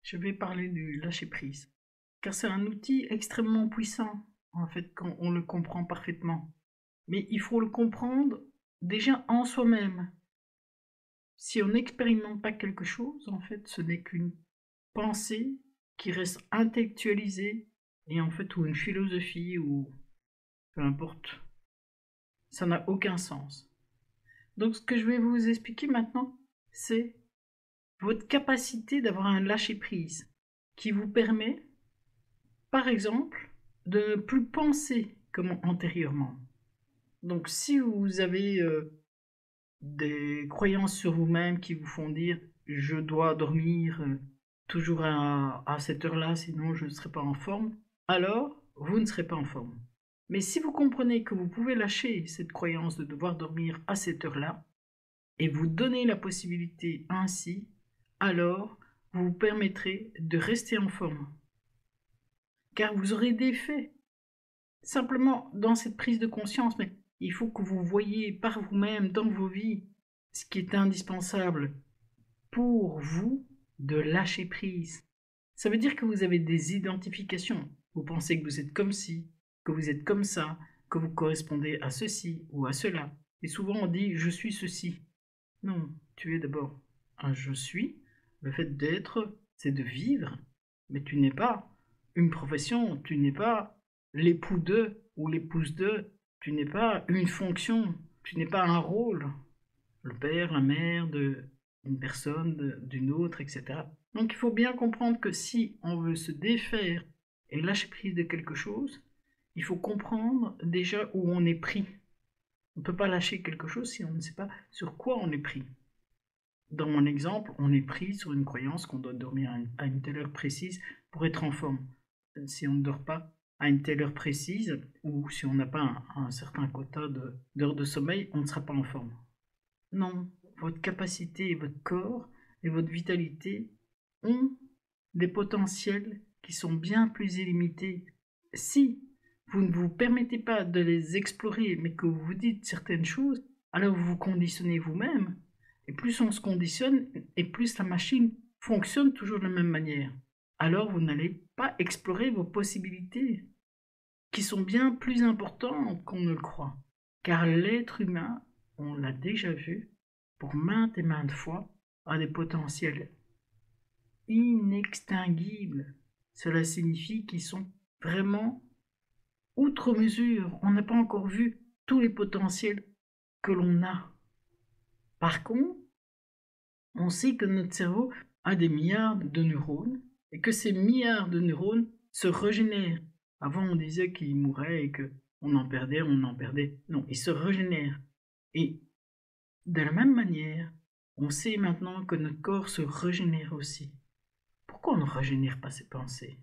je vais parler du lâcher-prise. Car c'est un outil extrêmement puissant, en fait, quand on le comprend parfaitement. Mais il faut le comprendre déjà en soi-même. Si on n'expérimente pas quelque chose, en fait, ce n'est qu'une pensée qui reste intellectualisée et en fait, ou une philosophie, ou peu importe. Ça n'a aucun sens. Donc, ce que je vais vous expliquer maintenant, c'est votre capacité d'avoir un lâcher-prise qui vous permet, par exemple, de ne plus penser comme antérieurement. Donc si vous avez des croyances sur vous-même qui vous font dire je dois dormir toujours à cette heure-là, sinon je ne serai pas en forme, alors vous ne serez pas en forme. Mais si vous comprenez que vous pouvez lâcher cette croyance de devoir dormir à cette heure-là, et vous donner la possibilité ainsi, alors vous vous permettrez de rester en forme. Car vous aurez des faits. Simplement dans cette prise de conscience, mais il faut que vous voyez par vous-même dans vos vies ce qui est indispensable pour vous de lâcher prise. Ça veut dire que vous avez des identifications. Vous pensez que vous êtes comme ci, que vous êtes comme ça, que vous correspondez à ceci ou à cela. Et souvent on dit je suis ceci. Non, tu es d'abord un je suis. Le fait d'être, c'est de vivre. Mais tu n'es pas une profession, tu n'es pas l'époux de ou l'épouse de, tu n'es pas une fonction, tu n'es pas un rôle. Le père, la mère d'une personne, d'une autre, etc. Donc il faut bien comprendre que si on veut se défaire et lâcher prise de quelque chose, il faut comprendre déjà où on est pris. On ne peut pas lâcher quelque chose si on ne sait pas sur quoi on est pris. Dans mon exemple, on est pris sur une croyance qu'on doit dormir à une telle heure précise pour être en forme. Si on ne dort pas à une telle heure précise, ou si on n'a pas un certain quota d'heures de sommeil, on ne sera pas en forme. Non, votre capacité, votre corps et votre vitalité ont des potentiels qui sont bien plus illimités. Si vous ne vous permettez pas de les explorer, mais que vous vous dites certaines choses, alors vous vous conditionnez vous-même. Et plus on se conditionne, et plus la machine fonctionne toujours de la même manière. Alors vous n'allez pas explorer vos possibilités, qui sont bien plus importantes qu'on ne le croit. Car l'être humain, on l'a déjà vu, pour maintes et maintes fois, a des potentiels inextinguibles. Cela signifie qu'ils sont vraiment outre mesure. On n'a pas encore vu tous les potentiels que l'on a. Par contre, on sait que notre cerveau a des milliards de neurones et que ces milliards de neurones se régénèrent. Avant, on disait qu'ils mouraient et qu'on en perdait, on en perdait. Non, ils se régénèrent. Et de la même manière, on sait maintenant que notre corps se régénère aussi. Pourquoi on ne régénère pas ses pensées?